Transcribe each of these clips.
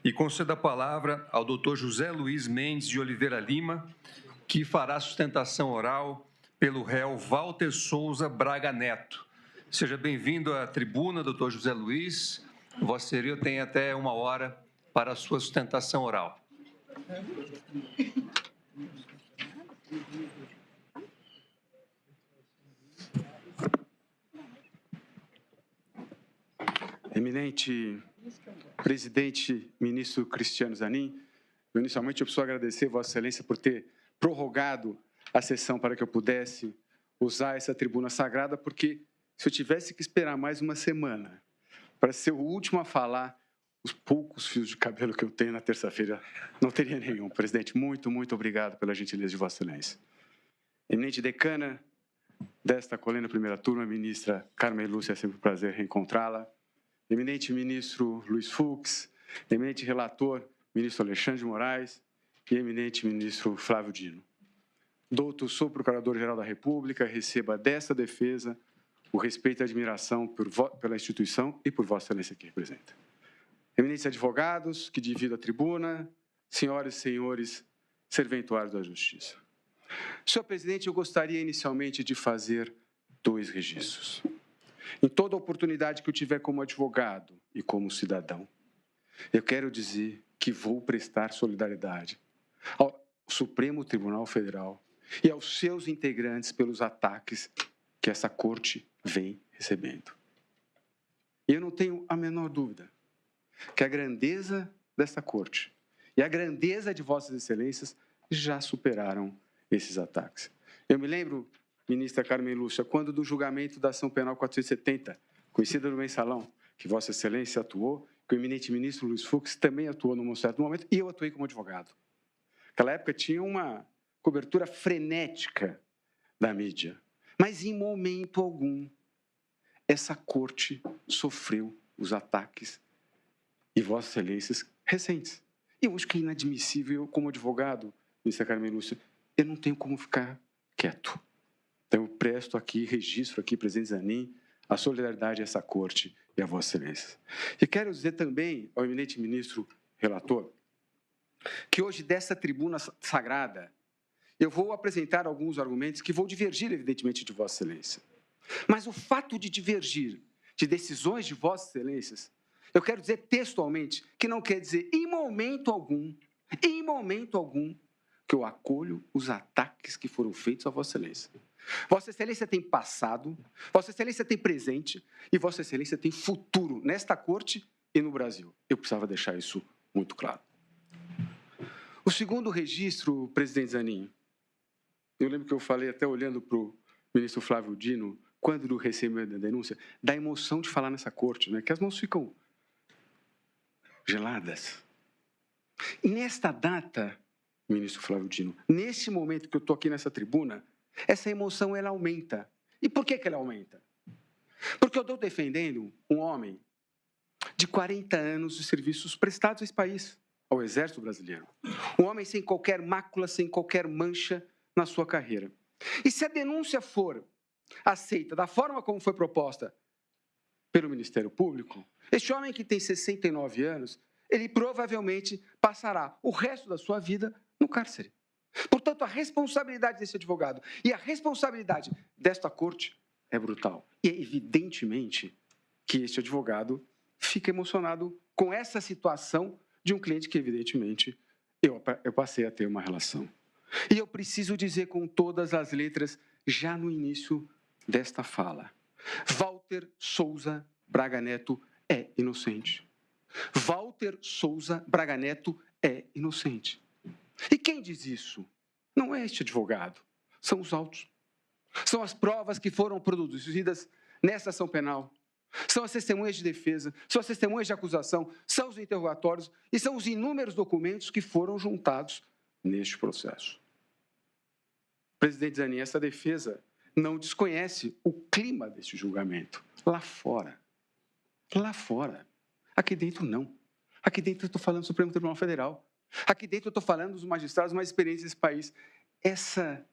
e conceda a palavra ao Dr. José Luiz Mendes de Oliveira Lima, que fará sustentação oral pelo réu Walter Souza Braga Neto. Seja bem-vindo à tribuna, Dr. José Luiz. Vossa Senhoria tem até 1 hora para a sua sustentação oral. Eminente presidente, ministro Cristiano Zanin, inicialmente eu preciso agradecer Vossa Excelência por ter prorrogado a sessão para que eu pudesse usar essa tribuna sagrada, porque se eu tivesse que esperar mais uma semana para ser o último a falar, os poucos fios de cabelo que eu tenho na terça-feira, não teria nenhum. Presidente, muito obrigado pela gentileza de Vossa Excelência. Eminente decana desta colena primeira turma, ministra Carmen Lúcia, é sempre um prazer reencontrá-la. Eminente ministro Luiz Fux, eminente relator, ministro Alexandre de Moraes e eminente ministro Flávio Dino. Douto, sou procurador-geral da República, receba dessa defesa o respeito e a admiração pela instituição e por Vossa Excelência aqui presente. Eminentes advogados que divido a tribuna, senhoras e senhores serventuários da Justiça. Senhor presidente, eu gostaria inicialmente de fazer 2 registros. Em toda oportunidade que eu tiver como advogado e como cidadão, eu quero dizer que vou prestar solidariedade ao Supremo Tribunal Federal e aos seus integrantes pelos ataques que essa corte vem recebendo. E eu não tenho a menor dúvida que a grandeza dessa corte e a grandeza de Vossas Excelências já superaram esses ataques. Eu me lembro, ministra Carmen Lúcia, quando do julgamento da ação penal 470, conhecida no mensalão, que Vossa Excelência atuou, que o eminente ministro Luiz Fux também atuou num certo momento, e eu atuei como advogado. Naquela época tinha uma cobertura frenética da mídia, mas em momento algum essa corte sofreu os ataques e Vossas Excelências recentes. E eu acho que é inadmissível, eu como advogado, ministra Carmen Lúcia, eu não tenho como ficar quieto. Então, eu presto aqui, registro aqui, presidente Zanin, a solidariedade a essa corte e a Vossa Excelência. E quero dizer também ao eminente ministro relator que hoje, dessa tribuna sagrada, eu vou apresentar alguns argumentos que vão divergir, evidentemente, de Vossa Excelência. Mas o fato de divergir de decisões de Vossas Excelências, eu quero dizer textualmente que não quer dizer em momento algum, que eu acolho os ataques que foram feitos a Vossa Excelência. Vossa Excelência tem passado, Vossa Excelência tem presente e Vossa Excelência tem futuro nesta corte e no Brasil. Eu precisava deixar isso muito claro. O segundo registro, presidente Zanin, eu lembro que eu falei até olhando para o ministro Flávio Dino, quando recebeu a denúncia, da emoção de falar nessa corte, né? Que as mãos ficam geladas. E nesta data, ministro Flávio Dino, nesse momento que eu estou aqui nessa tribuna, essa emoção ela aumenta. E por que ela aumenta? Porque eu estou defendendo um homem de 40 anos de serviços prestados a esse país, ao Exército Brasileiro. Um homem sem qualquer mácula, sem qualquer mancha na sua carreira. E se a denúncia for aceita da forma como foi proposta pelo Ministério Público, este homem que tem 69 anos, ele provavelmente passará o resto da sua vida no cárcere. Portanto, a responsabilidade desse advogado e a responsabilidade desta corte é brutal. E é evidentemente que este advogado fica emocionado com essa situação de um cliente que, evidentemente, eu passei a ter uma relação. E eu preciso dizer com todas as letras, já no início desta fala, Walter Souza Braga Neto é inocente. Walter Souza Braga Neto é inocente. E quem diz isso? Não é este advogado, são os autos. São as provas que foram produzidas nessa ação penal. São as testemunhas de defesa, são as testemunhas de acusação, são os interrogatórios e são os inúmeros documentos que foram juntados neste processo. Presidente Zanin, essa defesa não desconhece o clima deste julgamento. Lá fora. Lá fora. Aqui dentro, não. Aqui dentro eu estou falando do Supremo Tribunal Federal. Aqui dentro eu estou falando dos magistrados mais experientes desse país. Essa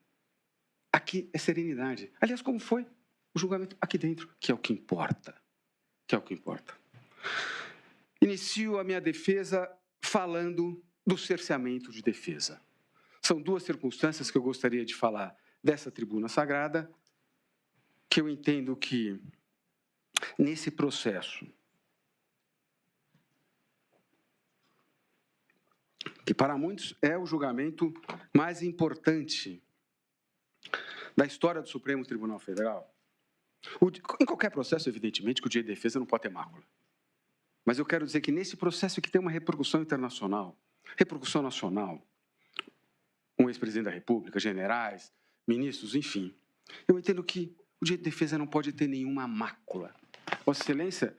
aqui é serenidade. Aliás, como foi o julgamento aqui dentro? Que é o que importa. Que é o que importa. Inicio a minha defesa falando do cerceamento de defesa. São duas circunstâncias que eu gostaria de falar dessa tribuna sagrada, que eu entendo que, nesse processo, que para muitos é o julgamento mais importante da história do Supremo Tribunal Federal. Em qualquer processo, evidentemente, que o direito de defesa não pode ter mácula. Mas eu quero dizer que nesse processo que tem uma repercussão internacional, repercussão nacional, um ex-presidente da República, generais, ministros, enfim, eu entendo que o direito de defesa não pode ter nenhuma mácula. Vossa Excelência,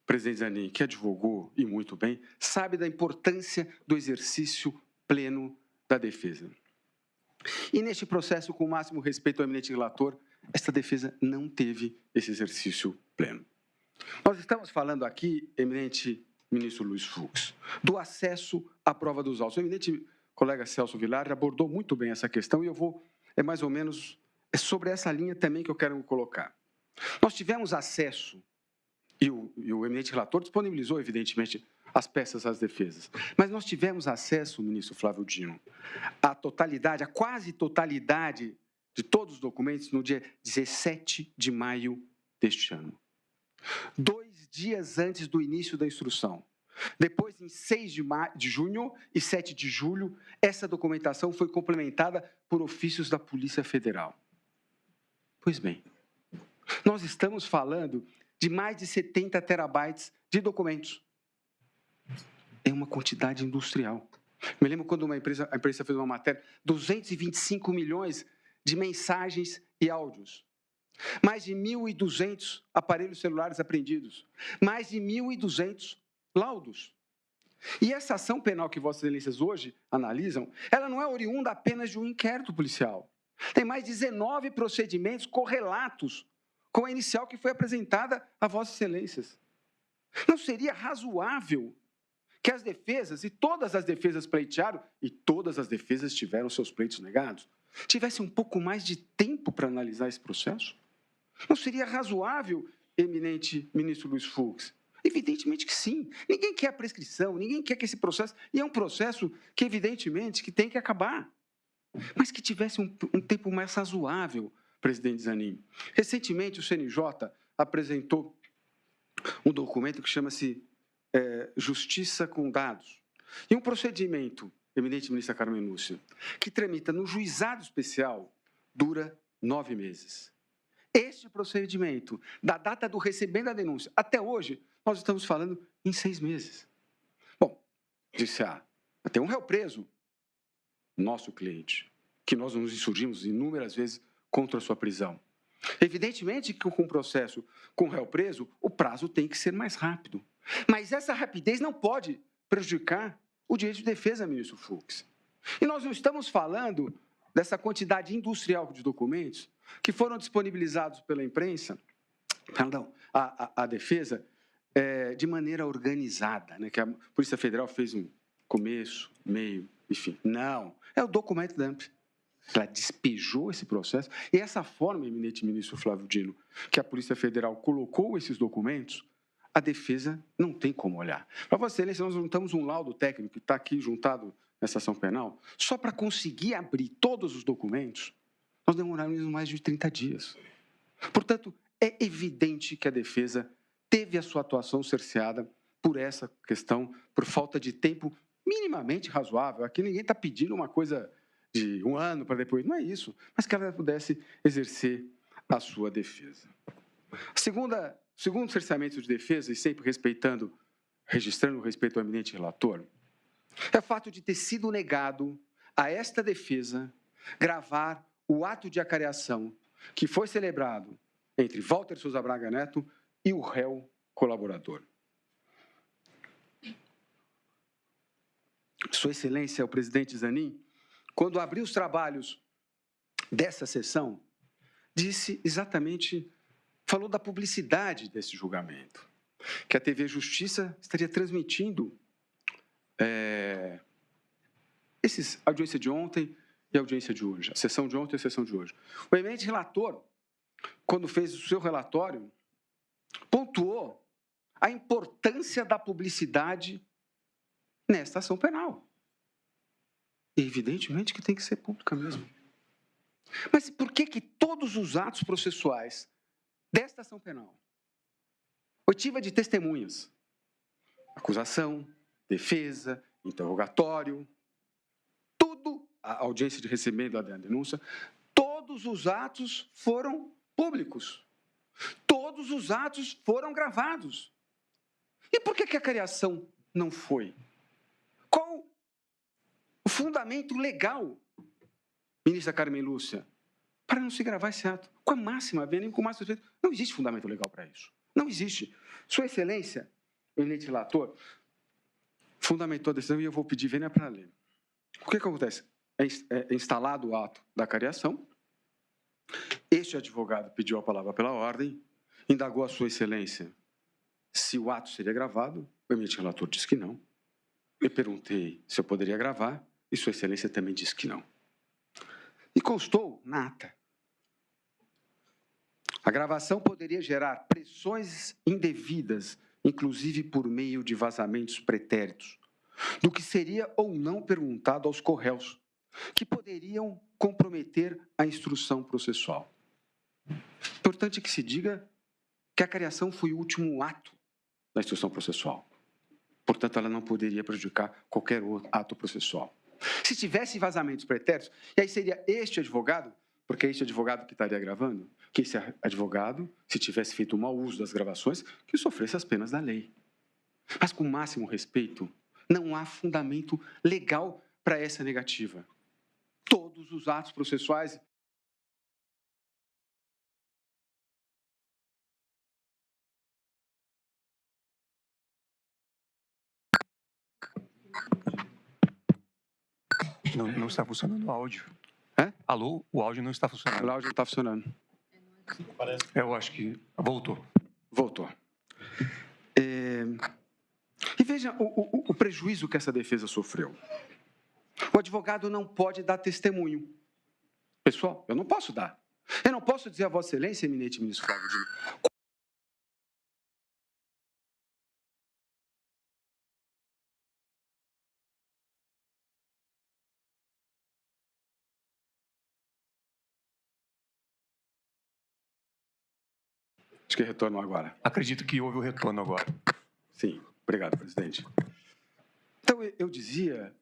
presidente Zanin, que advogou, e muito bem, sabe da importância do exercício pleno da defesa. E neste processo, com o máximo respeito ao eminente relator, esta defesa não teve esse exercício pleno. Nós estamos falando aqui, eminente ministro Luiz Fux, do acesso à prova dos autos. O eminente colega Celso Vilar abordou muito bem essa questão e eu vou, mais ou menos, sobre essa linha também que eu quero colocar. Nós tivemos acesso, e o eminente relator disponibilizou, evidentemente, as peças às defesas, mas nós tivemos acesso, ministro Flávio Dino, à totalidade, à quase totalidade de todos os documentos no dia 17 de maio deste ano. 2 dias antes do início da instrução. Depois, em 6 de junho e 7 de julho, essa documentação foi complementada por ofícios da Polícia Federal. Pois bem, nós estamos falando de mais de 70 terabytes de documentos. É uma quantidade industrial. Me lembro quando a imprensa fez uma matéria, 225 milhões de mensagens e áudios. Mais de 1.200 aparelhos celulares apreendidos. Mais de 1.200 laudos. E essa ação penal que Vossas Excelências hoje analisam, ela não é oriunda apenas de um inquérito policial. Tem mais 19 procedimentos correlatos com a inicial que foi apresentada a Vossas Excelências. Não seria razoável que as defesas, e todas as defesas pleitearam, e todas as defesas tiveram seus pleitos negados, tivessem um pouco mais de tempo para analisar esse processo? Não seria razoável, eminente ministro Luiz Fux? Evidentemente que sim. Ninguém quer a prescrição, ninguém quer que esse processo... E é um processo que, evidentemente, que tem que acabar. Mas que tivesse um tempo mais razoável, presidente Zanin. Recentemente, o CNJ apresentou um documento que chama-se Justiça com Dados. E um procedimento, eminente ministra Carmen Lúcia, que tramita no juizado especial, dura 9 meses. Este procedimento, da data do recebimento da denúncia até hoje, nós estamos falando em 6 meses. Bom, disse tem um réu preso, nosso cliente, que nós nos insurgimos inúmeras vezes contra a sua prisão. Evidentemente que com o processo com o réu preso, o prazo tem que ser mais rápido. Mas essa rapidez não pode prejudicar o direito de defesa, ministro Fux. E nós não estamos falando dessa quantidade industrial de documentos que foram disponibilizados pela imprensa, a defesa, de maneira organizada, né, que a Polícia Federal fez um começo, meio, enfim. Não, é o documento da AMP. Ela despejou esse processo, e essa forma, eminente ministro Flávio Dino, que a Polícia Federal colocou esses documentos, a defesa não tem como olhar. Para Vossa Excelência, nós juntamos um laudo técnico que está aqui juntado nessa ação penal, só para conseguir abrir todos os documentos, nós demoramos mais de 30 dias. Portanto, é evidente que a defesa teve a sua atuação cerceada por essa questão, por falta de tempo minimamente razoável. Aqui ninguém está pedindo uma coisa de 1 ano para depois, não é isso, mas que ela pudesse exercer a sua defesa. Segundo cerceamento de defesa, e sempre registrando o respeito ao eminente relator, é o fato de ter sido negado a esta defesa gravar o ato de acareação que foi celebrado entre Walter Souza Braga Neto e o réu colaborador. Sua Excelência, o presidente Zanin, quando abriu os trabalhos dessa sessão, disse exatamente, falou da publicidade desse julgamento, que a TV Justiça estaria transmitindo a audiência de ontem e a audiência de hoje, a sessão de ontem e a sessão de hoje. O eminente relator, quando fez o seu relatório, pontuou a importância da publicidade nesta ação penal. E evidentemente que tem que ser pública mesmo. Mas por que todos os atos processuais desta ação penal, oitiva de testemunhas, acusação, defesa, interrogatório, tudo, a audiência de recebimento da denúncia, todos os atos foram públicos. Todos os atos foram gravados. E por que a cariação não foi? Qual o fundamento legal, ministra Carmen Lúcia, para não se gravar esse ato? Com a máxima vênia e com o máximo respeito. Não existe fundamento legal para isso. Não existe. Sua Excelência, o eminente relator, fundamentou a decisão e eu vou pedir vênia para ler. O que acontece? É instalado o ato da cariação. Este advogado pediu a palavra pela ordem, indagou a Sua Excelência se o ato seria gravado. O eminente relator disse que não. Eu perguntei se eu poderia gravar e Sua Excelência também disse que não. E constou na ata. A gravação poderia gerar pressões indevidas, inclusive por meio de vazamentos pretéritos, do que seria ou não perguntado aos corréus, que poderiam comprometer a instrução processual. Importante que se diga que a cariação foi o último ato da instrução processual. Portanto, ela não poderia prejudicar qualquer outro ato processual. Se tivesse vazamentos pretéritos, e aí seria este advogado, porque é este advogado que estaria gravando, que esse advogado, se tivesse feito um mau uso das gravações, que sofresse as penas da lei. Mas com o máximo respeito, não há fundamento legal para essa negativa. Todos os atos processuais Não está funcionando o áudio. É? Alô? O áudio não está funcionando. o áudio não está funcionando. Eu acho que voltou. Voltou. E veja o prejuízo que essa defesa sofreu. O advogado não pode dar testemunho. Pessoal, eu não posso dar. Eu não posso dizer a Vossa Excelência, eminente ministro Flávio Dino, acho que retornou agora. Acredito que houve o retorno agora. Sim, obrigado, presidente. Então, eu dizia,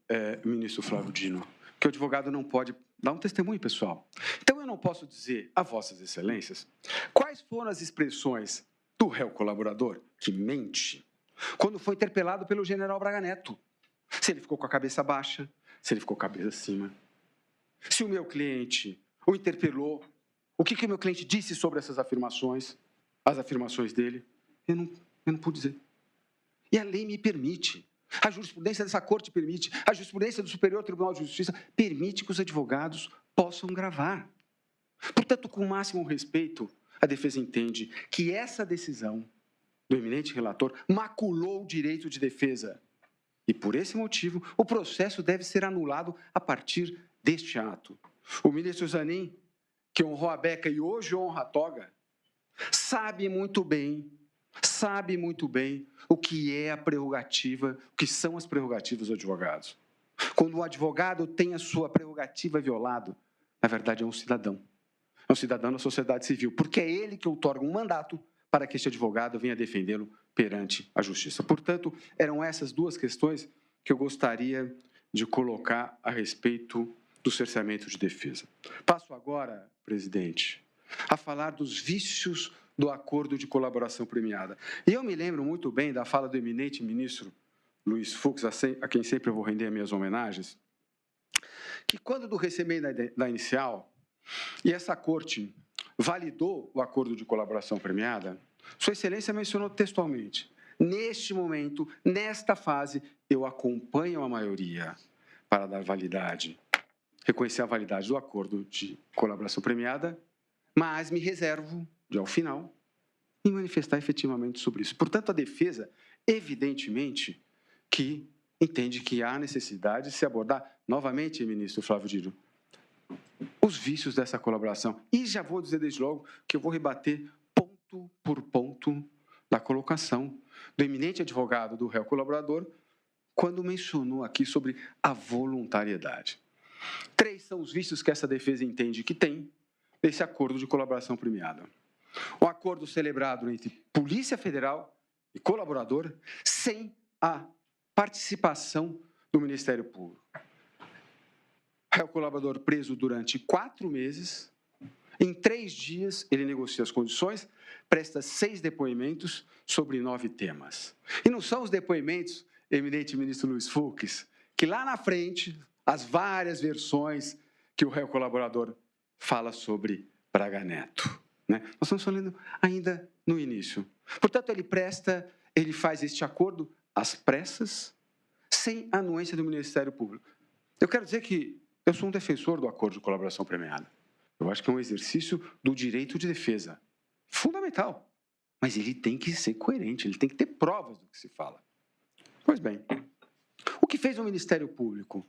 ministro Flávio Dino, que o advogado não pode dar um testemunho pessoal. Então, eu não posso dizer a Vossas Excelências quais foram as expressões do réu colaborador que mente quando foi interpelado pelo general Braga Neto. Se ele ficou com a cabeça baixa, se ele ficou com a cabeça acima. Se o meu cliente o interpelou, o que o meu cliente disse sobre essas afirmações, as afirmações dele, eu não pude dizer. E a lei me permite, a jurisprudência dessa corte permite, a jurisprudência do Superior Tribunal de Justiça permite que os advogados possam gravar. Portanto, com o máximo respeito, a defesa entende que essa decisão do eminente relator maculou o direito de defesa. E, por esse motivo, o processo deve ser anulado a partir deste ato. O ministro Zanin, que honrou a beca e hoje honra a toga, sabe muito bem o que é a prerrogativa, o que são as prerrogativas dos advogados. Quando o advogado tem a sua prerrogativa violada, na verdade é um cidadão. É um cidadão da sociedade civil, porque é ele que outorga um mandato para que este advogado venha defendê-lo perante a justiça. Portanto, eram essas duas questões que eu gostaria de colocar a respeito do cerceamento de defesa. Passo agora, presidente, a falar dos vícios do acordo de colaboração premiada. E eu me lembro muito bem da fala do eminente ministro Luiz Fux, a quem sempre eu vou render minhas homenagens, que quando do recebimento da inicial, e essa corte validou o acordo de colaboração premiada, Sua Excelência mencionou textualmente: neste momento, nesta fase, eu acompanho a maioria para dar validade, reconhecer a validade do acordo de colaboração premiada, mas me reservo, de ao final, em manifestar efetivamente sobre isso. Portanto, a defesa, evidentemente, que entende que há necessidade de se abordar novamente, ministro Flávio Dino, os vícios dessa colaboração. E já vou dizer desde logo que eu vou rebater ponto por ponto da colocação do eminente advogado do réu colaborador, quando mencionou aqui sobre a voluntariedade. 3 são os vícios que essa defesa entende que tem nesse acordo de colaboração premiada. Um acordo celebrado entre Polícia Federal e colaborador sem a participação do Ministério Público. É o colaborador preso durante 4 meses. Em 3 dias, ele negocia as condições, presta 6 depoimentos sobre 9 temas. E não são os depoimentos, eminente ministro Luiz Fux, que lá na frente, as várias versões que o réu colaborador fala sobre Braga Neto. Né? Nós estamos falando ainda no início. Portanto, ele faz este acordo às pressas, sem anuência do Ministério Público. Eu quero dizer que eu sou um defensor do acordo de colaboração premiada. Eu acho que é um exercício do direito de defesa, fundamental. Mas ele tem que ser coerente, ele tem que ter provas do que se fala. Pois bem, o que fez o Ministério Público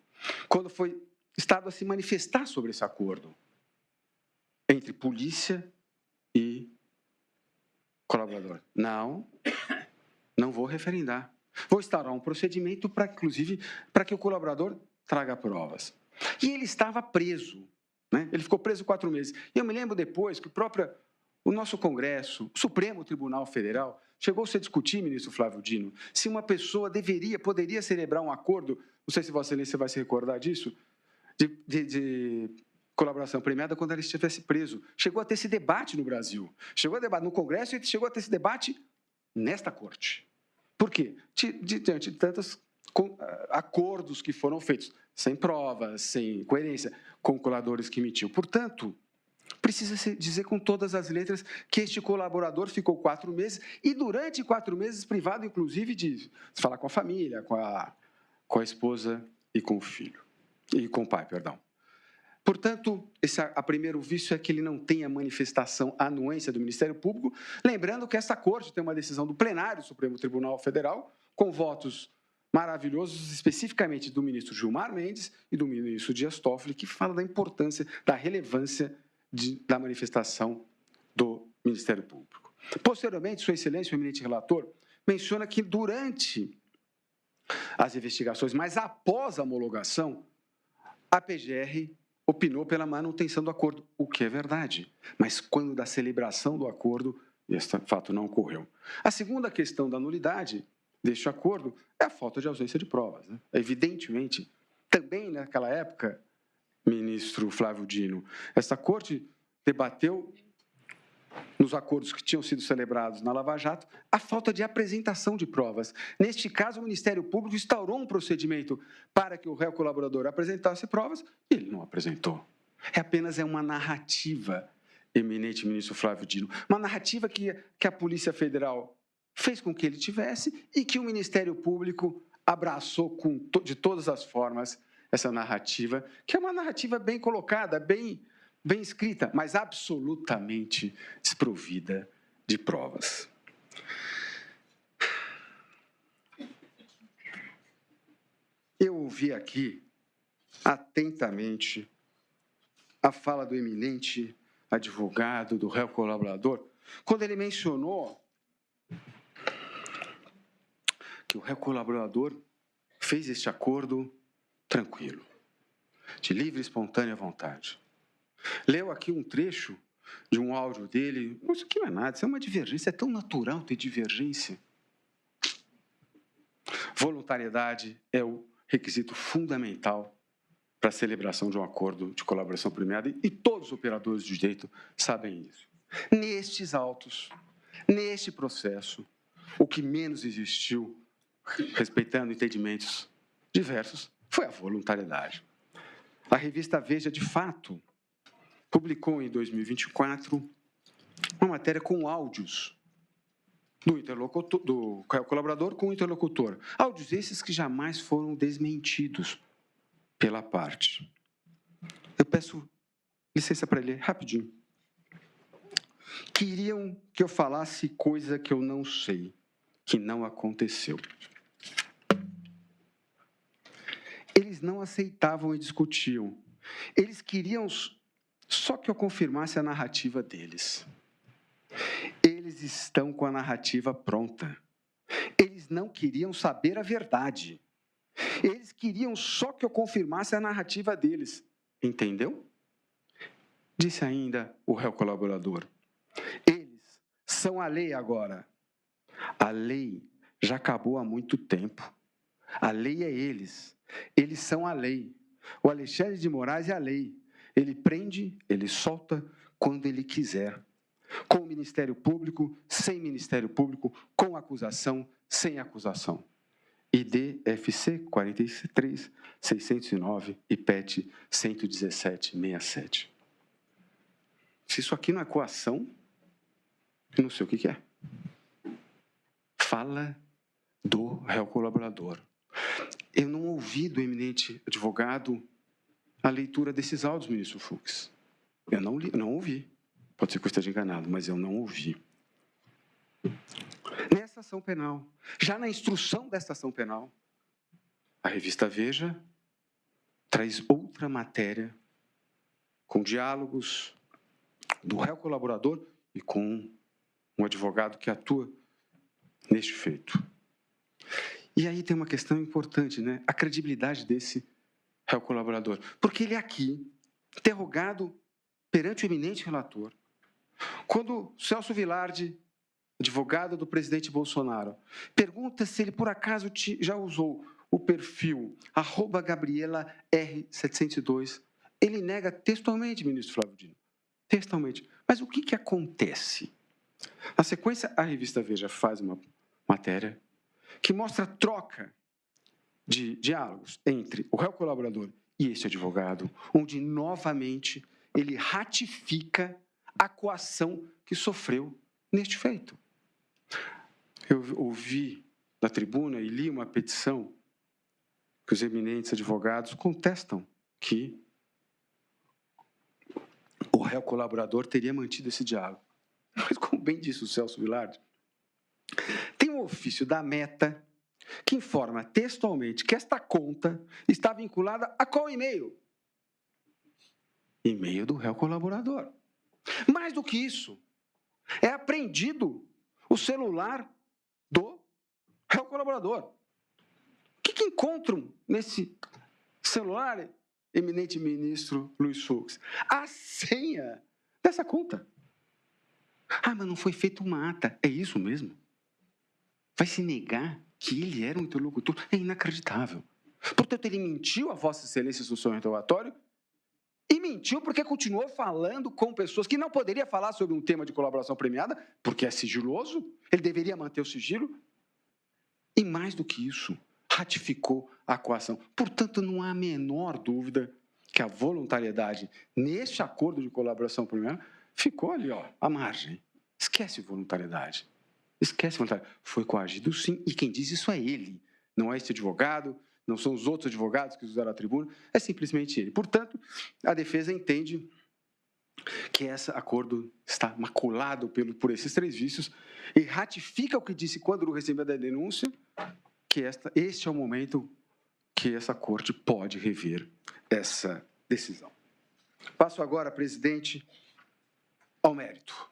quando foi Estado a se manifestar sobre esse acordo entre polícia e colaborador? Não vou referendar. Vou instaurar um procedimento para, inclusive, para que o colaborador traga provas. E ele estava preso, né? Ele ficou preso 4 meses. E eu me lembro depois que o nosso Congresso, o Supremo Tribunal Federal, chegou-se a discutir, ministro Flávio Dino, se uma pessoa poderia celebrar um acordo, não sei se Vossa Excelência vai se recordar disso, de colaboração premiada quando ele estivesse preso. Chegou a ter esse debate no Brasil. Chegou a debate no Congresso e chegou a ter esse debate nesta Corte. Por quê? Diante de tantos acordos que foram feitos, sem provas, sem coerência, com coladores que emitiu. Portanto, precisa-se dizer com todas as letras que este colaborador ficou 4 meses e, durante 4 meses, privado, inclusive, de falar com a família, com a esposa e com o filho. E com o pai, perdão. Portanto, a primeiro vício é que ele não tem a manifestação, a anuência do Ministério Público, lembrando que esta Corte tem uma decisão do plenário do Supremo Tribunal Federal, com votos maravilhosos, especificamente do ministro Gilmar Mendes e do ministro Dias Toffoli, que fala da importância, da relevância da manifestação do Ministério Público. Posteriormente, Sua Excelência, o eminente relator, menciona que durante as investigações, mas após a homologação, a PGR opinou pela manutenção do acordo, o que é verdade. Mas quando da celebração do acordo, este fato não ocorreu. A segunda questão da nulidade deste acordo é a falta de ausência de provas. Né? Evidentemente, também naquela época, ministro Flávio Dino, essa Corte debateu nos acordos que tinham sido celebrados na Lava Jato, a falta de apresentação de provas. Neste caso, o Ministério Público instaurou um procedimento para que o réu colaborador apresentasse provas e ele não apresentou. Apenas uma narrativa, eminente ministro Flávio Dino, uma narrativa que a Polícia Federal fez com que ele tivesse e que o Ministério Público abraçou de todas as formas essa narrativa, que é uma narrativa bem colocada, bem escrita, mas absolutamente desprovida de provas. Eu ouvi aqui atentamente a fala do eminente advogado, do réu colaborador, quando ele mencionou que o réu colaborador fez este acordo tranquilo, de livre e espontânea vontade. Leu aqui um trecho de um áudio dele. Isso aqui não é nada, isso é uma divergência, é tão natural ter divergência. Voluntariedade é o requisito fundamental para a celebração de um acordo de colaboração premiada e todos os operadores de direito sabem isso. Nestes autos, neste processo, o que menos existiu, respeitando entendimentos diversos, foi a voluntariedade. A revista Veja, de fato, publicou em 2024 uma matéria com áudios do colaborador com o interlocutor. Áudios esses que jamais foram desmentidos pela parte. Eu peço licença para ler rapidinho. Queriam que eu falasse coisa que eu não sei, que não aconteceu. Eles não aceitavam e discutiam. Eles queriam só que eu confirmasse a narrativa deles. Eles estão com a narrativa pronta. Eles não queriam saber a verdade. Eles queriam só que eu confirmasse a narrativa deles. Entendeu? Disse ainda o réu colaborador. Eles são a lei agora. A lei já acabou há muito tempo. A lei é eles. Eles são a lei. O Alexandre de Moraes é a lei. Ele prende, ele solta quando ele quiser. Com o Ministério Público, sem Ministério Público, com acusação, sem acusação. IDFC 43 609 e PET 11767. Se isso aqui não é coação, eu não sei o que é. Fala do réu colaborador. Eu não ouvi do eminente advogado a leitura desses áudios, ministro Fux. Eu não ouvi. Pode ser que eu esteja enganado, mas eu não ouvi. Nessa ação penal, já na instrução dessa ação penal, a revista Veja traz outra matéria com diálogos do réu colaborador e com um advogado que atua neste feito. E aí tem uma questão importante, né? A credibilidade desse réu colaborador. Porque ele é aqui, interrogado perante o eminente relator. Quando Celso Vilardi, advogado do presidente Bolsonaro, pergunta se ele, por acaso, já usou o perfil @GabrielaR702, ele nega textualmente, ministro Flávio Dino. Textualmente. Mas o que acontece? Na sequência, a revista Veja faz uma matéria que mostra a troca de diálogos entre o réu colaborador e este advogado, onde, novamente, ele ratifica a coação que sofreu neste feito. Eu ouvi na tribuna e li uma petição que os eminentes advogados contestam que o réu colaborador teria mantido esse diálogo. Mas, como bem disse o Celso Vilardi, tem um ofício da Meta que informa textualmente que esta conta está vinculada a qual e-mail? E-mail do réu colaborador. Mais do que isso, é apreendido o celular do réu colaborador. O que encontram nesse celular, eminente ministro Luiz Fux? A senha dessa conta. Ah, mas não foi feita uma ata. É isso mesmo? Vai se negar que ele era um interlocutor? É inacreditável. Portanto, ele mentiu a Vossa Excelência no seu interrogatório e mentiu porque continuou falando com pessoas que não poderia falar sobre um tema de colaboração premiada, porque é sigiloso, ele deveria manter o sigilo. E mais do que isso, ratificou a coação. Portanto, não há a menor dúvida que a voluntariedade neste acordo de colaboração premiada ficou ali, ó, à margem. Esquece voluntariedade. Esquece voluntariedade. Foi coagido, sim, e quem diz isso é ele. Não é esse advogado, não são os outros advogados que usaram a tribuna, é simplesmente ele. Portanto, a defesa entende que esse acordo está maculado por esses três vícios e ratifica o que disse quando recebeu a denúncia, que este é o momento que essa corte pode rever essa decisão. Passo agora, presidente, ao mérito.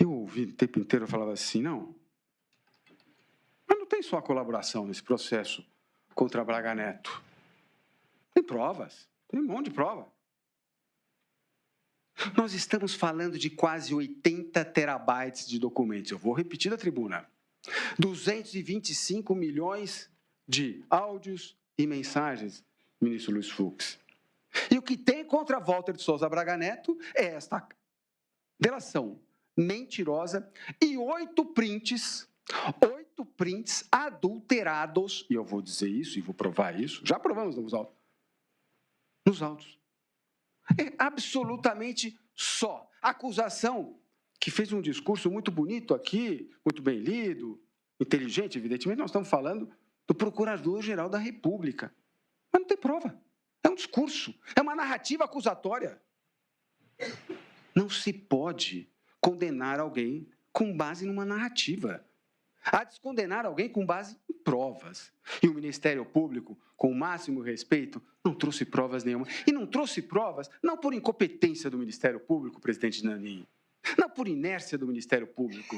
Eu ouvi o tempo inteiro, eu falava assim, não, mas não tem só a colaboração nesse processo contra Braga Neto. Tem provas, tem um monte de prova. Nós estamos falando de quase 80 terabytes de documentos. Eu vou repetir da tribuna. 225 milhões de áudios e mensagens, ministro Luiz Fux. E o que tem contra Walter de Souza Braga Neto é esta delação mentirosa e 8 prints adulterados, e eu vou dizer isso e vou provar isso, já provamos nos autos. É absolutamente só. Acusação que fez um discurso muito bonito aqui, muito bem lido, inteligente, evidentemente, nós estamos falando do Procurador-Geral da República. Mas não tem prova. É um discurso, é uma narrativa acusatória. Não se pode condenar alguém com base numa narrativa. Há de se condenar alguém com base em provas. E o Ministério Público, com o máximo respeito, não trouxe provas nenhuma. E não trouxe provas não por incompetência do Ministério Público, presidente Nanin, não por inércia do Ministério Público.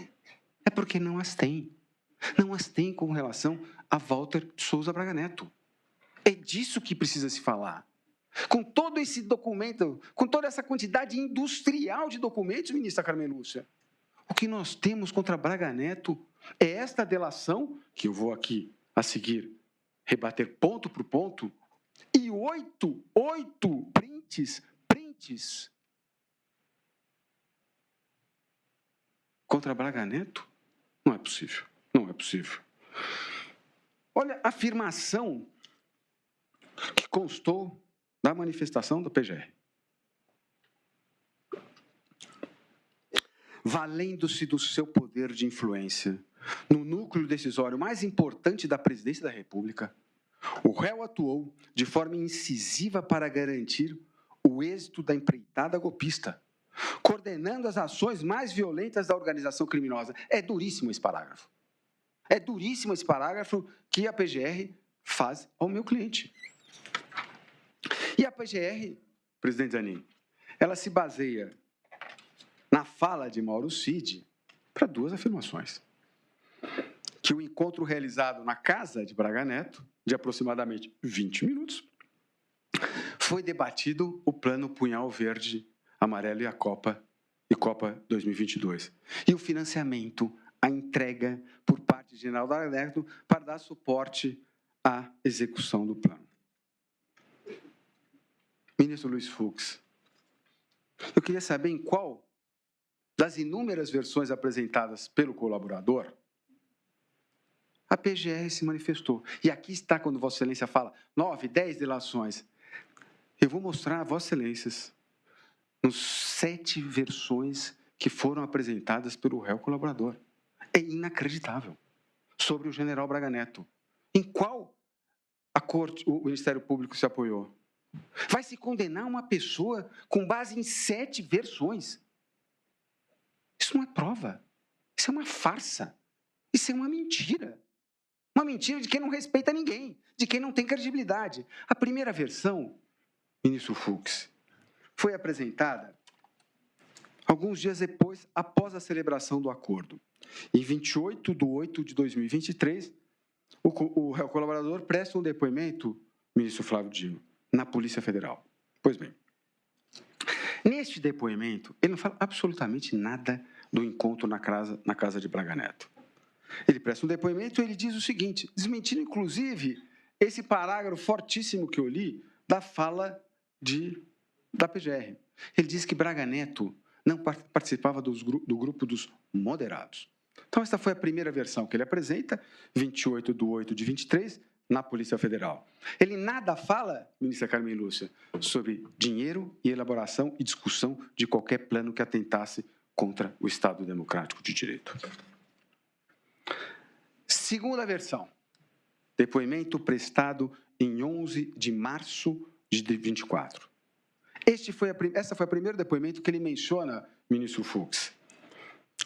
É porque não as tem. Não as tem com relação a Walter Souza Braga Neto. É disso que precisa se falar. Com todo esse documento, com toda essa quantidade industrial de documentos, ministra Carmen Lúcia, o que nós temos contra Braga Neto é esta delação, que eu vou aqui, a seguir, rebater ponto por ponto, e oito prints contra Braga Neto? Não é possível, não é possível. Olha a afirmação que constou da manifestação da PGR. Valendo-se do seu poder de influência no núcleo decisório mais importante da presidência da República, o réu atuou de forma incisiva para garantir o êxito da empreitada golpista, coordenando as ações mais violentas da organização criminosa. É duríssimo esse parágrafo. É duríssimo esse parágrafo que a PGR faz ao meu cliente. E a PGR, presidente Zanin, ela se baseia na fala de Mauro Cid para duas afirmações. Que o encontro realizado na casa de Braga Neto, de aproximadamente 20 minutos, foi debatido o plano Punhal Verde, Amarelo e a Copa 2022. E o financiamento, a entrega por parte do general Braga Neto para dar suporte à execução do plano. Ministro Luiz Fux, eu queria saber em qual das inúmeras versões apresentadas pelo colaborador a PGR se manifestou. E aqui está quando Vossa Excelência fala 9, 10 delações. Eu vou mostrar a Vossa Excelências nos 7 versões que foram apresentadas pelo réu colaborador. É inacreditável. Sobre o general Braga Neto. Em qual a corte, o Ministério Público se apoiou? Vai se condenar uma pessoa com base em 7 versões. Isso não é prova. Isso é uma farsa. Isso é uma mentira. Uma mentira de quem não respeita ninguém, de quem não tem credibilidade. A primeira versão, ministro Fux, foi apresentada alguns dias depois, após a celebração do acordo. Em 28/8/2023, o réu colaborador presta um depoimento, ministro Flávio Dino, na Polícia Federal. Pois bem, neste depoimento, ele não fala absolutamente nada do encontro na casa de Braga Neto. Ele presta um depoimento e ele diz o seguinte, desmentindo, inclusive, esse parágrafo fortíssimo que eu li da fala da PGR. Ele diz que Braga Neto não participava do grupo dos moderados. Então, essa foi a primeira versão que ele apresenta, 28/8/23, na Polícia Federal. Ele nada fala, ministra Carmen Lúcia, sobre dinheiro e elaboração e discussão de qualquer plano que atentasse contra o Estado Democrático de Direito. Segunda versão, depoimento prestado em 11 de março de 24. Essa foi o primeiro depoimento que ele menciona, ministro Fux,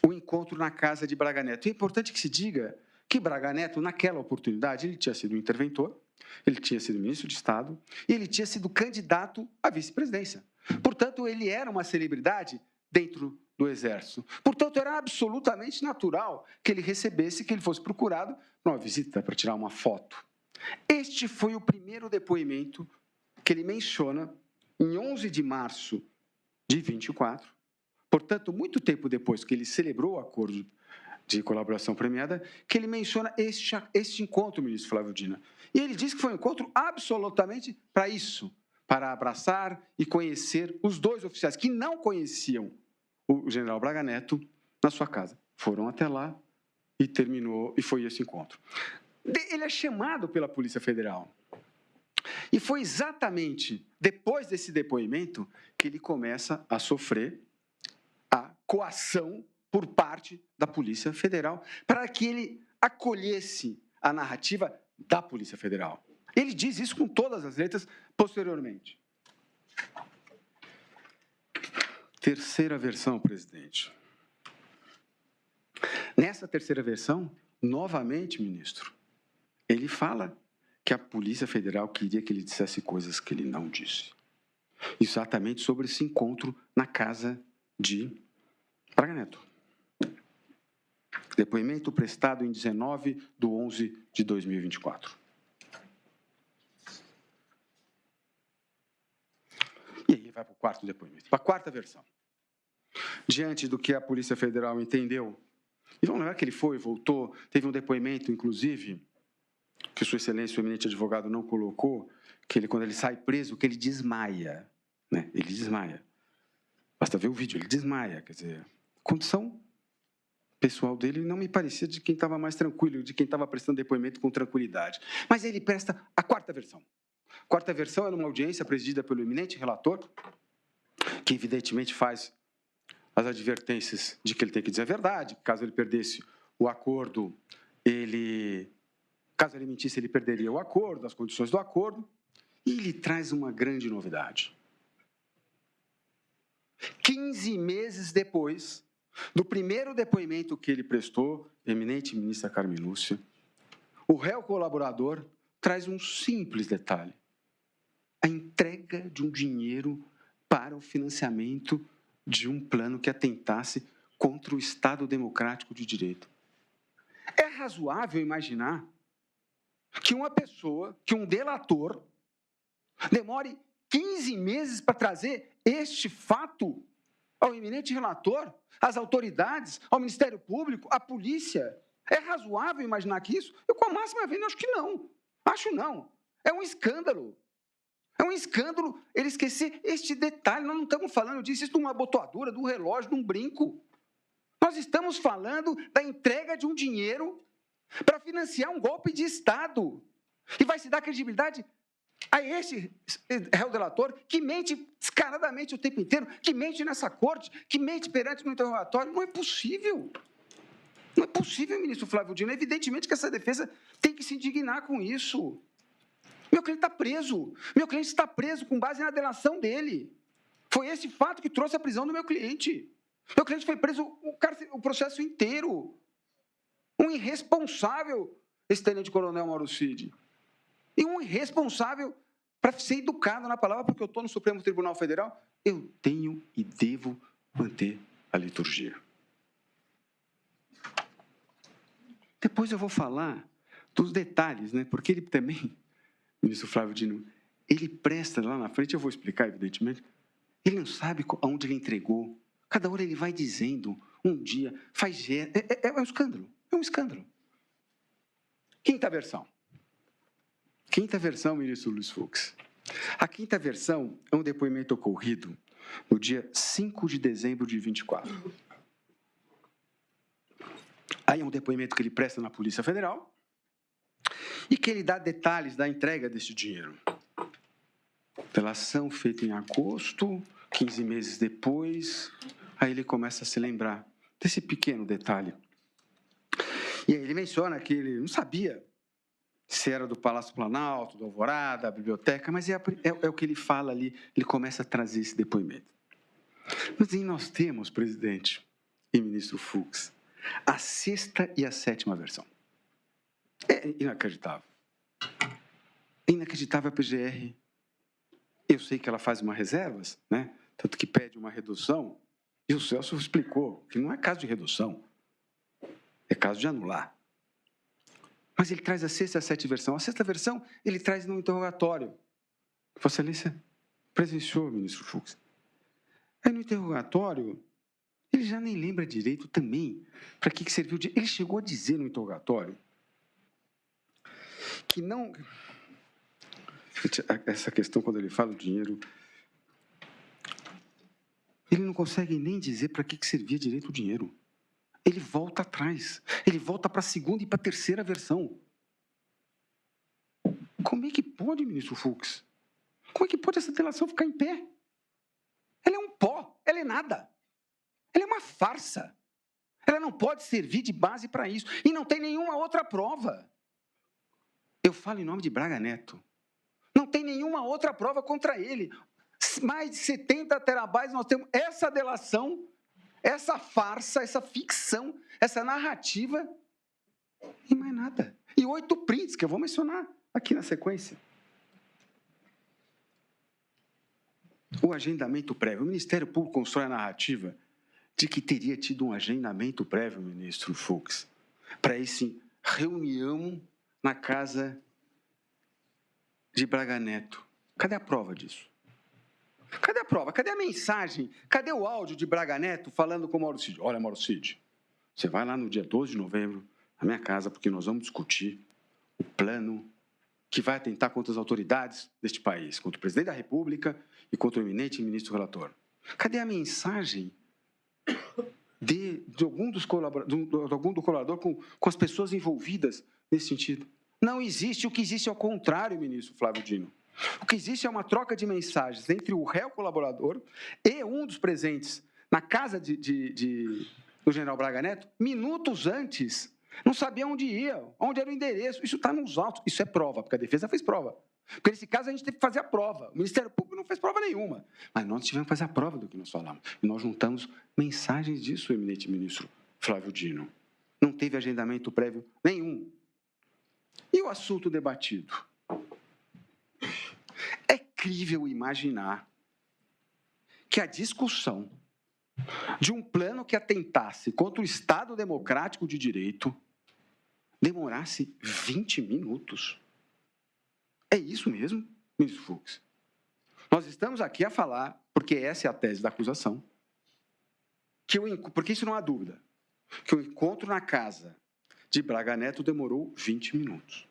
o encontro na casa de Braga Neto. É importante que se diga que Braga Neto, naquela oportunidade, ele tinha sido um interventor, ele tinha sido ministro de Estado e ele tinha sido candidato à vice-presidência. Portanto, ele era uma celebridade dentro do Exército. Portanto, era absolutamente natural que ele recebesse, que ele fosse procurado para uma visita, para tirar uma foto. Este foi o primeiro depoimento que ele menciona em 11 de março de 24, portanto, muito tempo depois que ele celebrou o acordo de colaboração premiada, que ele menciona este encontro, ministro Flávio Dino. E ele diz que foi um encontro absolutamente para isso, para abraçar e conhecer os dois oficiais que não conheciam o general Braga Neto na sua casa. Foram até lá e terminou, e foi esse encontro. Ele é chamado pela Polícia Federal. E foi exatamente depois desse depoimento que ele começa a sofrer a coação por parte da Polícia Federal para que ele acolhesse a narrativa da Polícia Federal. Ele diz isso com todas as letras posteriormente. Terceira versão, presidente. Nessa terceira versão, novamente, ministro, ele fala que a Polícia Federal queria que ele dissesse coisas que ele não disse. Exatamente sobre esse encontro na casa de Braga Neto. Depoimento prestado em 19/11/2024. E aí vai para o quarto depoimento, para a quarta versão. Diante do que a Polícia Federal entendeu, e vamos lembrar que ele foi, voltou, teve um depoimento, inclusive, que Sua Excelência, o eminente advogado, não colocou, que ele, quando ele sai preso, que ele desmaia, né? Ele desmaia. Basta ver o vídeo, ele desmaia, quer dizer, a condição pessoal dele não me parecia de quem estava mais tranquilo, de quem estava prestando depoimento com tranquilidade. Mas ele presta a quarta versão. A quarta versão é numa audiência presidida pelo eminente relator, que evidentemente faz as advertências de que ele tem que dizer a verdade, caso ele perdesse o acordo, caso ele mentisse, ele perderia o acordo, as condições do acordo, e ele traz uma grande novidade. 15 meses depois do primeiro depoimento que ele prestou, eminente ministra Carmen Lúcia, o réu colaborador traz um simples detalhe: a entrega de um dinheiro para o financiamento de um plano que atentasse contra o Estado Democrático de Direito. É razoável imaginar que uma pessoa, que um delator, demore 15 meses para trazer este fato ao eminente relator, às autoridades, ao Ministério Público, à polícia? É razoável imaginar que isso? Eu, com a máxima vênia, acho que não. Acho não. É um escândalo. É um escândalo ele esquecer este detalhe. Nós não estamos falando disso, isso de uma abotoadura, de um relógio, de um brinco. Nós estamos falando da entrega de um dinheiro para financiar um golpe de Estado. E vai se dar credibilidade a este réu delator que mente descaradamente o tempo inteiro, que mente nessa corte, que mente perante no interrogatório. Não é possível. Não é possível, ministro Flávio Dino. Evidentemente que essa defesa tem que se indignar com isso. Meu cliente está preso. Meu cliente está preso com base na delação dele. Foi esse fato que trouxe a prisão do meu cliente. Meu cliente foi preso o processo inteiro. Um irresponsável, esse tenente-coronel Mauro Cid. E um irresponsável, para ser educado na palavra, porque eu estou no Supremo Tribunal Federal, eu tenho e devo manter a liturgia. Depois eu vou falar dos detalhes, né? Porque ele também, ministro Flávio Dino, ele presta lá na frente, eu vou explicar, evidentemente, ele não sabe aonde ele entregou. Cada hora ele vai dizendo, um dia, faz... É um escândalo, é um escândalo. Quinta versão. Quinta versão, ministro Luiz Fux. A quinta versão é um depoimento ocorrido no dia 5 de dezembro de 24. Aí é um depoimento que ele presta na Polícia Federal e que ele dá detalhes da entrega desse dinheiro. Delação feita em agosto, 15 meses depois, aí ele começa a se lembrar desse pequeno detalhe. E aí ele menciona que ele não sabia se era do Palácio Planalto, do Alvorada, da biblioteca, mas é o que ele fala ali, ele começa a trazer esse depoimento. Mas aí nós temos, presidente e ministro Fux, a sexta e a sétima versão. É inacreditável. É inacreditável a PGR. Eu sei que ela faz umas reservas, né? Tanto que pede uma redução, e o Celso explicou que não é caso de redução, é caso de anular. Mas ele traz a sexta e a sétima versão. A sexta versão ele traz no interrogatório. Vossa Excelência presenciou, ministro Fux. Aí no interrogatório, ele já nem lembra direito também para que serviu. Ele chegou a dizer no interrogatório que não... Essa questão, quando ele fala do dinheiro, ele não consegue nem dizer para que servia direito o dinheiro. Ele volta atrás. Ele volta para a segunda e para a terceira versão. Como é que pode, ministro Fux? Como é que pode essa delação ficar em pé? Ela é um pó, ela é nada. Ela é uma farsa. Ela não pode servir de base para isso. E não tem nenhuma outra prova. Eu falo em nome de Braga Neto. Não tem nenhuma outra prova contra ele. Mais de 70 terabytes nós temos essa delação, essa farsa, essa ficção, essa narrativa e mais nada. E 8 prints que eu vou mencionar aqui na sequência. O agendamento prévio. O Ministério Público constrói a narrativa de que teria tido um agendamento prévio, ministro Fux, para essa reunião na casa de Braga Neto. Cadê a prova disso? Cadê a prova? Cadê a mensagem? Cadê o áudio de Braga Neto falando com o Mauro Cid? Olha, Mauro Cid, você vai lá no dia 12 de novembro, na minha casa, porque nós vamos discutir o plano que vai atentar contra as autoridades deste país, contra o presidente da República e contra o eminente ministro relator. Cadê a mensagem de algum dos colaborador com as pessoas envolvidas nesse sentido? Não existe. O que existe é o contrário, ministro Flávio Dino. O que existe é uma troca de mensagens entre o réu colaborador e um dos presentes na casa do general Braga Neto, minutos antes. Não sabia onde ia, onde era o endereço. Isso está nos autos. Isso é prova, porque a defesa fez prova. Porque nesse caso a gente teve que fazer a prova. O Ministério Público não fez prova nenhuma. Mas nós tivemos que fazer a prova do que nós falamos. E nós juntamos mensagens disso, eminente ministro Flávio Dino. Não teve agendamento prévio nenhum. E o assunto debatido? É crível imaginar que a discussão de um plano que atentasse contra o Estado Democrático de Direito demorasse 20 minutos. É isso mesmo, ministro Fux? Nós estamos aqui a falar, porque essa é a tese da acusação, porque isso não há dúvida, que o encontro na casa de Braga Neto demorou 20 minutos.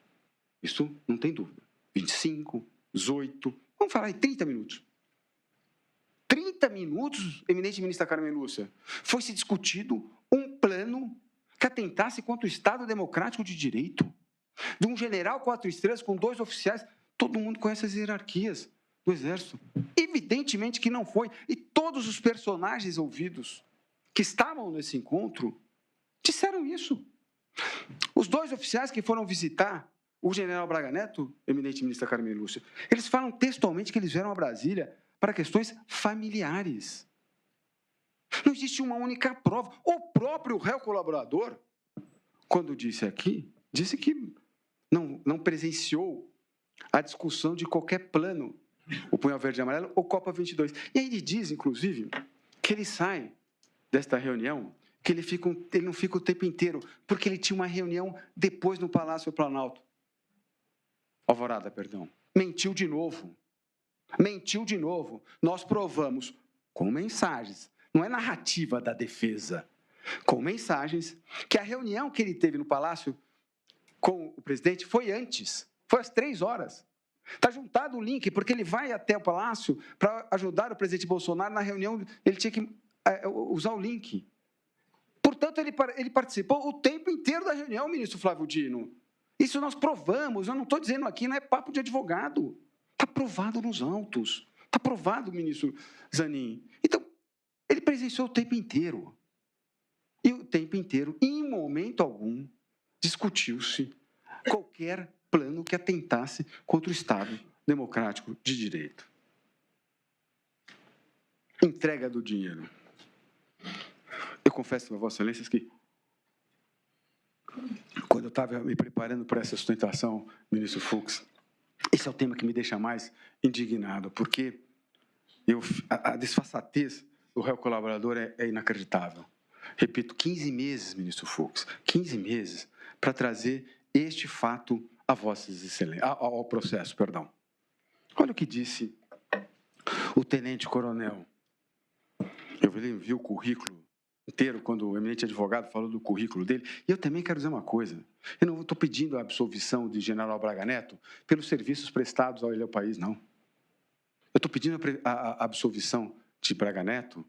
Isso não tem dúvida. 25, 18, vamos falar em 30 minutos. 30 minutos, eminente ministra Carmen Lúcia, foi se discutido um plano que atentasse contra o Estado Democrático de Direito, de um general 4 estrelas com 2 oficiais. Todo mundo conhece as hierarquias do Exército. Evidentemente que não foi. E todos os personagens ouvidos que estavam nesse encontro disseram isso. Os 2 oficiais que foram visitar o general Braga Neto, eminente ministra Carmen Lúcia, eles falam textualmente que eles vieram a Brasília para questões familiares. Não existe uma única prova. O próprio réu colaborador, quando disse aqui, disse que não presenciou a discussão de qualquer plano, o Punhal Verde e Amarelo ou Copa 22. E aí ele diz, inclusive, que ele sai desta reunião, que ele não fica o tempo inteiro, porque ele tinha uma reunião depois no Palácio Planalto. Alvorada, perdão. Mentiu de novo. Mentiu de novo. Nós provamos com mensagens, não é narrativa da defesa, com mensagens, que a reunião que ele teve no Palácio com o presidente foi antes, foi às 3 horas. Está juntado o link, porque ele vai até o Palácio para ajudar o presidente Bolsonaro na reunião, ele tinha que usar o link. Portanto, ele participou o tempo inteiro da reunião, ministro Flávio Dino. Isso nós provamos, eu não estou dizendo aqui, não é papo de advogado. Está provado nos autos. Está provado, ministro Zanin. Então, ele presenciou o tempo inteiro. E o tempo inteiro, em momento algum, discutiu-se qualquer plano que atentasse contra o Estado Democrático de Direito. Entrega do dinheiro. Eu confesso a Vossa Excelência que, quando eu estava me preparando para essa sustentação, ministro Fux, esse é o tema que me deixa mais indignado, porque a desfaçatez do réu colaborador é inacreditável. Repito, 15 meses, ministro Fux, 15 meses para trazer este fato a Vossas Excelências, ao processo, perdão. Olha o que disse o tenente-coronel. Eu vi o currículo inteiro, quando o eminente advogado falou do currículo dele, e eu também quero dizer uma coisa, eu não estou pedindo a absolvição de general Braga Neto pelos serviços prestados ao país, não. Eu estou pedindo a absolvição de Braga Neto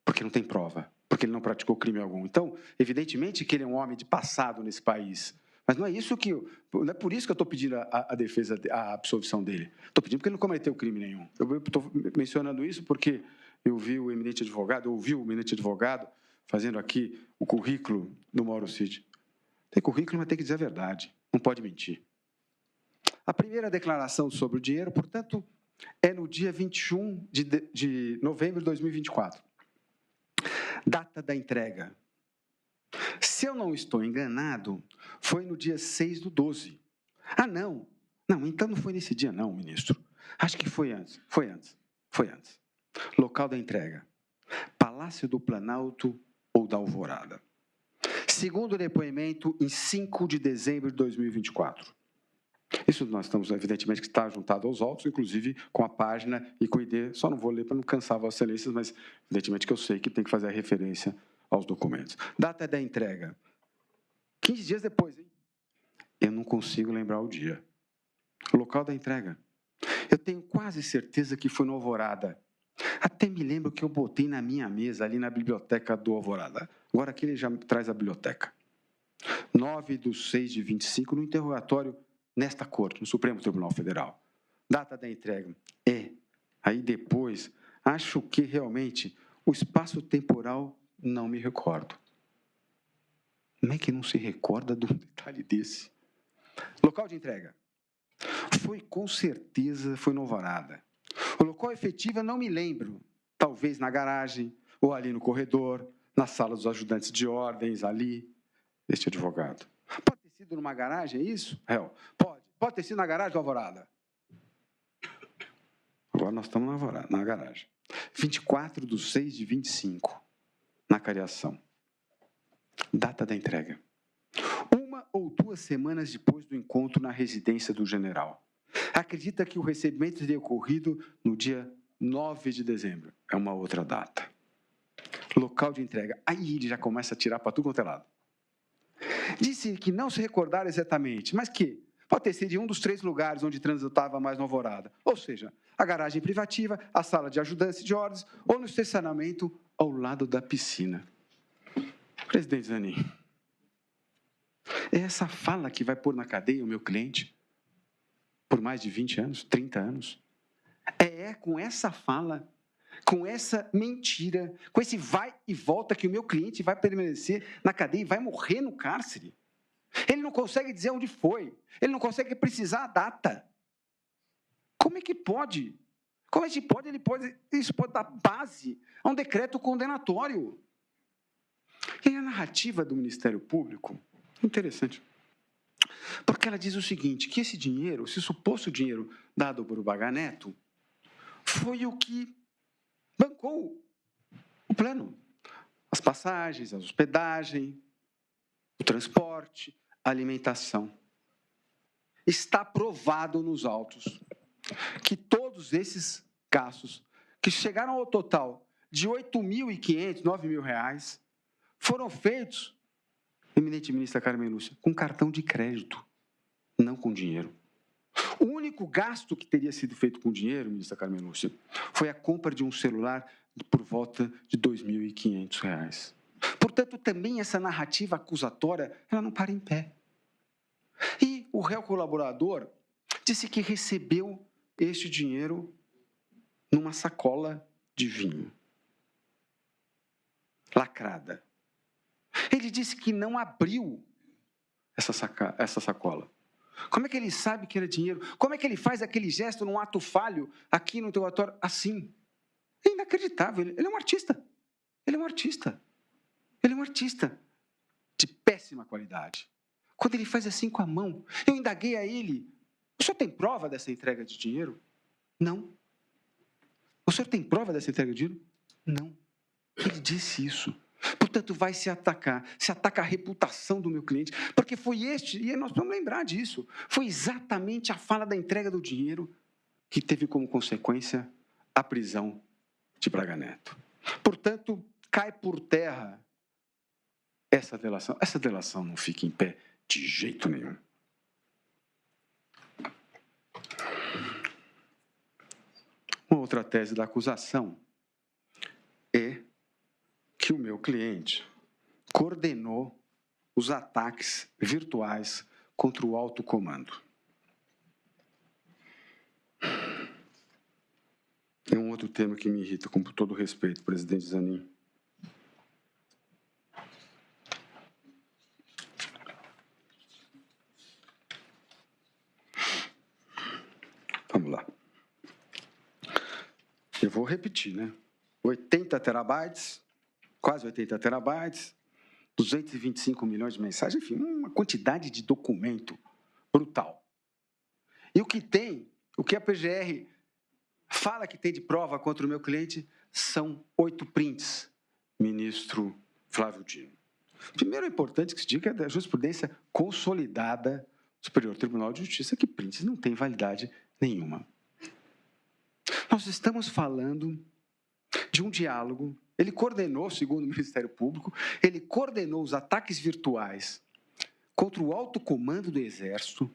porque não tem prova, porque ele não praticou crime algum. Então, evidentemente que ele é um homem de passado nesse país, mas não é por isso que eu estou pedindo a defesa, a absolvição dele. Estou pedindo porque ele não cometeu crime nenhum. Eu estou mencionando isso porque eu ouvi o eminente advogado fazendo aqui o currículo do Mauro Cid. Tem currículo, mas tem que dizer a verdade, não pode mentir. A primeira declaração sobre o dinheiro, portanto, é no dia 21 de novembro de 2024. Data da entrega. Se eu não estou enganado, foi no dia 6/12. Ah, não. Não, então não foi nesse dia não, ministro. Acho que foi antes. Foi antes. Local da entrega. Palácio do Planalto, ou da Alvorada. Segundo depoimento, em 5 de dezembro de 2024. Isso nós estamos, evidentemente, que está juntado aos autos, inclusive com a página e com o ID. Só não vou ler para não cansar Vossas Excelências, mas evidentemente que eu sei que tem que fazer a referência aos documentos. Data da entrega. 15 dias depois, hein? Eu não consigo lembrar o dia. O local da entrega. Eu tenho quase certeza que foi no Alvorada. Até me lembro que eu botei na minha mesa, ali na biblioteca do Alvorada. Agora aqui ele já traz a biblioteca. 9/6/25, no interrogatório nesta corte, no Supremo Tribunal Federal. Data da entrega. Aí depois, acho que realmente o espaço temporal não me recordo. Como é que não se recorda de um detalhe desse? Local de entrega. Foi com certeza, foi no Alvorada. O local efetivo eu não me lembro. Talvez na garagem, ou ali no corredor, na sala dos ajudantes de ordens, ali. Este advogado. Pode ter sido numa garagem, é isso, réu? Pode ter sido na garagem do Alvorada. Agora nós estamos na garagem. 24/6/25, na Cariação. Data da entrega. 1 ou 2 semanas depois do encontro na residência do general. Acredita que o recebimento teria ocorrido no dia 9 de dezembro. É uma outra data. Local de entrega. Aí ele já começa a tirar para tudo quanto é lado. Disse que não se recordar exatamente, mas que pode ter sido em um dos 3 lugares onde transitava mais no Alvorada. Ou seja, a garagem privativa, a sala de ajudantes de ordens ou no estacionamento ao lado da piscina. Presidente Zanin, é essa fala que vai pôr na cadeia o meu cliente por mais de 20 anos, 30 anos? É com essa fala, com essa mentira, com esse vai e volta que o meu cliente vai permanecer na cadeia e vai morrer no cárcere? Ele não consegue dizer onde foi, ele não consegue precisar a data. Como é que pode? Como é que pode? Isso pode dar base a um decreto condenatório. E a narrativa do Ministério Público, interessante, porque ela diz o seguinte, que esse dinheiro, esse suposto dinheiro dado por o Braga Neto, foi o que bancou o plano. As passagens, a hospedagem, o transporte, a alimentação. Está provado nos autos que todos esses gastos, que chegaram ao total de R$ 8.500, R$ 9.000, foram feitos, eminente ministra Carmen Lúcia, com cartão de crédito, não com dinheiro. O único gasto que teria sido feito com dinheiro, ministra Carmen Lúcia, foi a compra de um celular por volta de R$ 2.500. Portanto, também essa narrativa acusatória, ela não para em pé. E o réu colaborador disse que recebeu este dinheiro numa sacola de vinho, lacrada. Ele disse que não abriu essa sacola. Como é que ele sabe que era dinheiro? Como é que ele faz aquele gesto num ato falho aqui no interrogatório assim? É inacreditável. Ele é um artista. Ele é um artista. Ele é um artista de péssima qualidade. Quando ele faz assim com a mão, eu indaguei a ele: o senhor tem prova dessa entrega de dinheiro? Não. O senhor tem prova dessa entrega de dinheiro? Não. Ele disse isso. Portanto, vai se ataca a reputação do meu cliente, porque foi e nós vamos lembrar disso, foi exatamente a fala da entrega do dinheiro que teve como consequência a prisão de Braga Neto. Portanto, cai por terra essa delação. Essa delação não fica em pé de jeito nenhum. Uma outra tese da acusação é que o meu cliente coordenou os ataques virtuais contra o alto comando. É um outro tema que me irrita, com todo respeito, presidente Zanin. Vamos lá. Eu vou repetir, né? 80 terabytes, quase 80 terabytes, 225 milhões de mensagens, enfim, uma quantidade de documento brutal. E o que a PGR fala que tem de prova contra o meu cliente são 8 prints, ministro Flávio Dino. Primeiro, é importante que se diga da jurisprudência consolidada do Superior Tribunal de Justiça que prints não têm validade nenhuma. Nós estamos falando de um diálogo, ele coordenou, segundo o Ministério Público, ele coordenou os ataques virtuais contra o alto comando do Exército,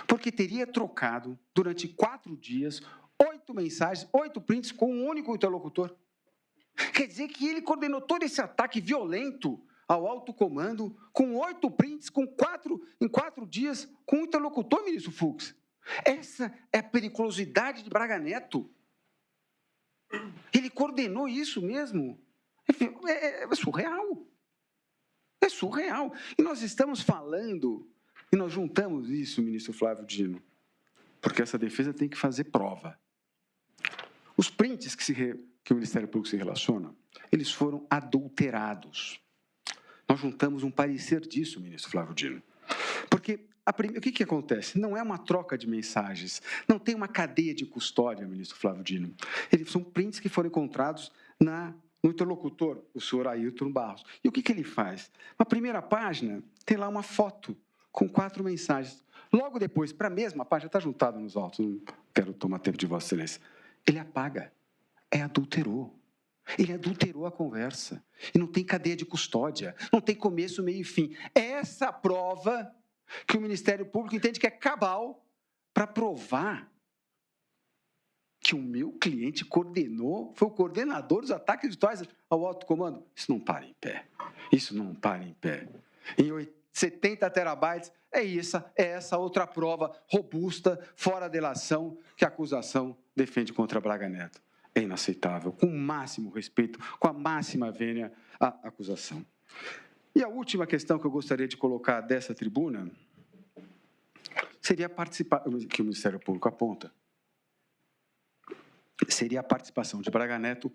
porque teria trocado, durante 4 dias, 8 mensagens, 8 prints com um único interlocutor. Quer dizer que ele coordenou todo esse ataque violento ao alto comando, com 8 prints, em 4 dias, com um interlocutor, ministro Fux. Essa é a periculosidade de Braga Neto. Ele coordenou isso mesmo. É surreal. É surreal. E nós estamos falando, e nós juntamos isso, ministro Flávio Dino, porque essa defesa tem que fazer prova. Os prints que o Ministério Público se relaciona, eles foram adulterados. Nós juntamos um parecer disso, ministro Flávio Dino. Porque o que acontece? Não é uma troca de mensagens, não tem uma cadeia de custódia, ministro Flávio Dino. Eles são prints que foram encontrados no interlocutor, o senhor Ailton Barros. E o que ele faz? Na primeira página, tem lá uma foto com 4 mensagens. Logo depois, para a mesma página, está juntado nos autos, não quero tomar tempo de Vossa Excelência, ele apaga. Adulterou. Ele adulterou a conversa. E não tem cadeia de custódia, não tem começo, meio e fim. Essa prova que o Ministério Público entende que é cabal para provar que o meu cliente coordenou, foi o coordenador dos ataques virtuais ao alto comando. Isso não para em pé. Isso não para em pé. Em 70 terabytes, é essa outra prova robusta, fora delação, que a acusação defende contra Braga Neto. É inaceitável, com o máximo respeito, com a máxima vênia à acusação. E a última questão que eu gostaria de colocar dessa tribuna seria que o Ministério Público aponta, seria a participação de Braga Neto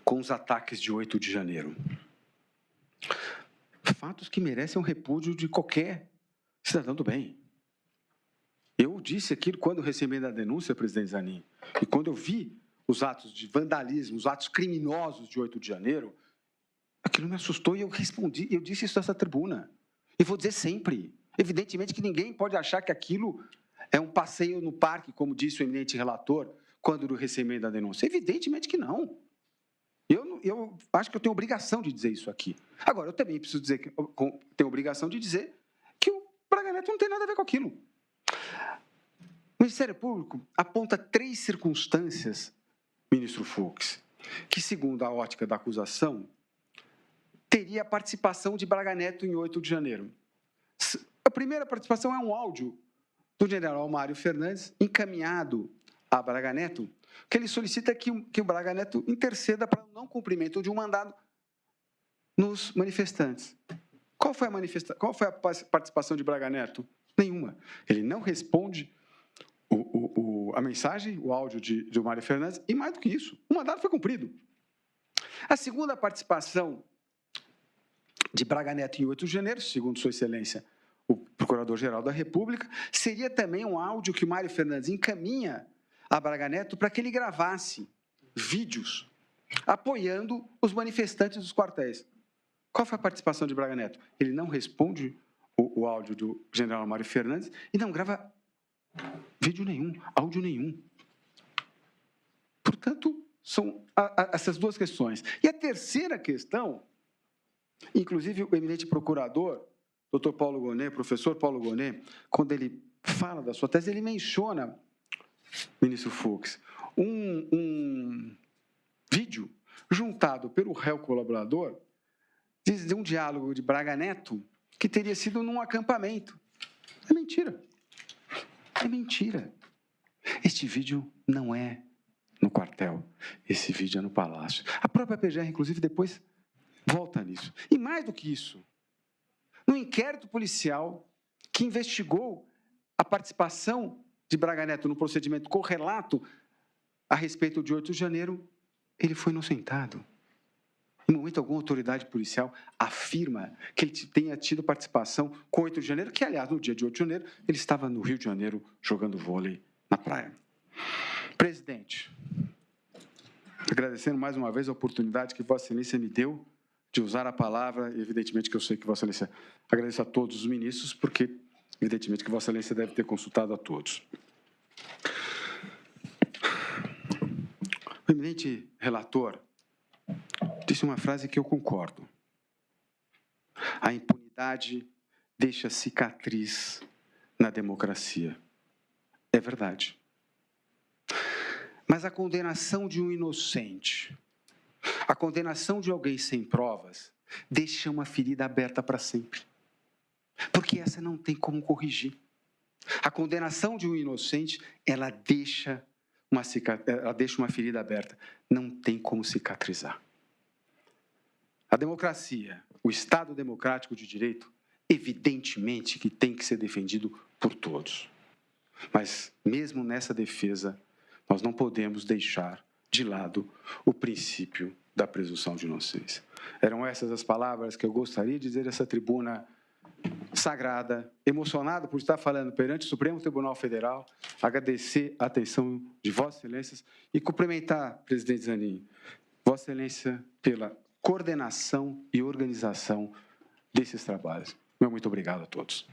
com os ataques de 8 de janeiro. Fatos que merecem um repúdio de qualquer cidadão do bem. Eu disse aquilo quando recebi a denúncia, presidente Zanin, e quando eu vi os atos de vandalismo, os atos criminosos de 8 de janeiro, aquilo me assustou e eu respondi, eu disse isso nessa tribuna. E vou dizer sempre. Evidentemente que ninguém pode achar que aquilo é um passeio no parque, como disse o eminente relator, quando do recebimento da denúncia. Evidentemente que não. Eu acho que eu tenho obrigação de dizer isso aqui. Agora, eu também preciso dizer que eu tenho obrigação de dizer que o Braga Neto não tem nada a ver com aquilo. O Ministério Público aponta 3 circunstâncias, ministro Fux, que, segundo a ótica da acusação, teria a participação de Braga Neto em 8 de janeiro. A primeira participação é um áudio do general Mário Fernandes, encaminhado a Braga Neto, que ele solicita que o Braga Neto interceda para o não cumprimento de um mandado nos manifestantes. Qual foi a participação de Braga Neto? Nenhuma. Ele não responde a mensagem, o áudio de Mário Fernandes, e mais do que isso, o mandato foi cumprido. A segunda participação de Braga Neto em 8 de janeiro, segundo Sua Excelência, o Procurador-Geral da República, seria também um áudio que Mário Fernandes encaminha a Braga Neto para que ele gravasse vídeos apoiando os manifestantes dos quartéis. Qual foi a participação de Braga Neto? Ele não responde o áudio do general Mário Fernandes e não grava vídeo nenhum, áudio nenhum. Portanto, são essas 2 questões. E a terceira questão, inclusive o eminente procurador, Dr. Paulo Gonet, professor Paulo Gonet, quando ele fala da sua tese, ele menciona, ministro Fux, um vídeo juntado pelo réu colaborador de um diálogo de Braga Neto que teria sido num acampamento. É mentira. É mentira. Este vídeo não é no quartel. Esse vídeo é no palácio. A própria PGR, inclusive, depois volta nisso. E mais do que isso, no inquérito policial que investigou a participação de Braga Neto no procedimento correlato a respeito de 8 de janeiro, ele foi inocentado. Em momento algum, a autoridade policial afirma que ele tenha tido participação com 8 de janeiro, que, aliás, no dia de 8 de janeiro, ele estava no Rio de Janeiro jogando vôlei na praia. Presidente, agradecendo mais uma vez a oportunidade que Vossa Excelência me deu de usar a palavra, e evidentemente que eu sei que Vossa Excelência, agradeço a todos os ministros, porque evidentemente que Vossa Excelência deve ter consultado a todos. O eminente relator disse uma frase que eu concordo. A impunidade deixa cicatriz na democracia. É verdade. Mas a condenação de um inocente, a condenação de alguém sem provas, deixa uma ferida aberta para sempre. Porque essa não tem como corrigir. A condenação de um inocente, ela deixa uma ferida aberta. Não tem como cicatrizar. A democracia, o Estado democrático de direito, evidentemente que tem que ser defendido por todos. Mas, mesmo nessa defesa, nós não podemos deixar de lado o princípio da presunção de inocência. Eram essas as palavras que eu gostaria de dizer nessa tribuna sagrada, emocionado por estar falando perante o Supremo Tribunal Federal, agradecer a atenção de Vossa Excelências e cumprimentar, presidente Zanin, Vossa Excelência pela coordenação e organização desses trabalhos. Meu muito obrigado a todos.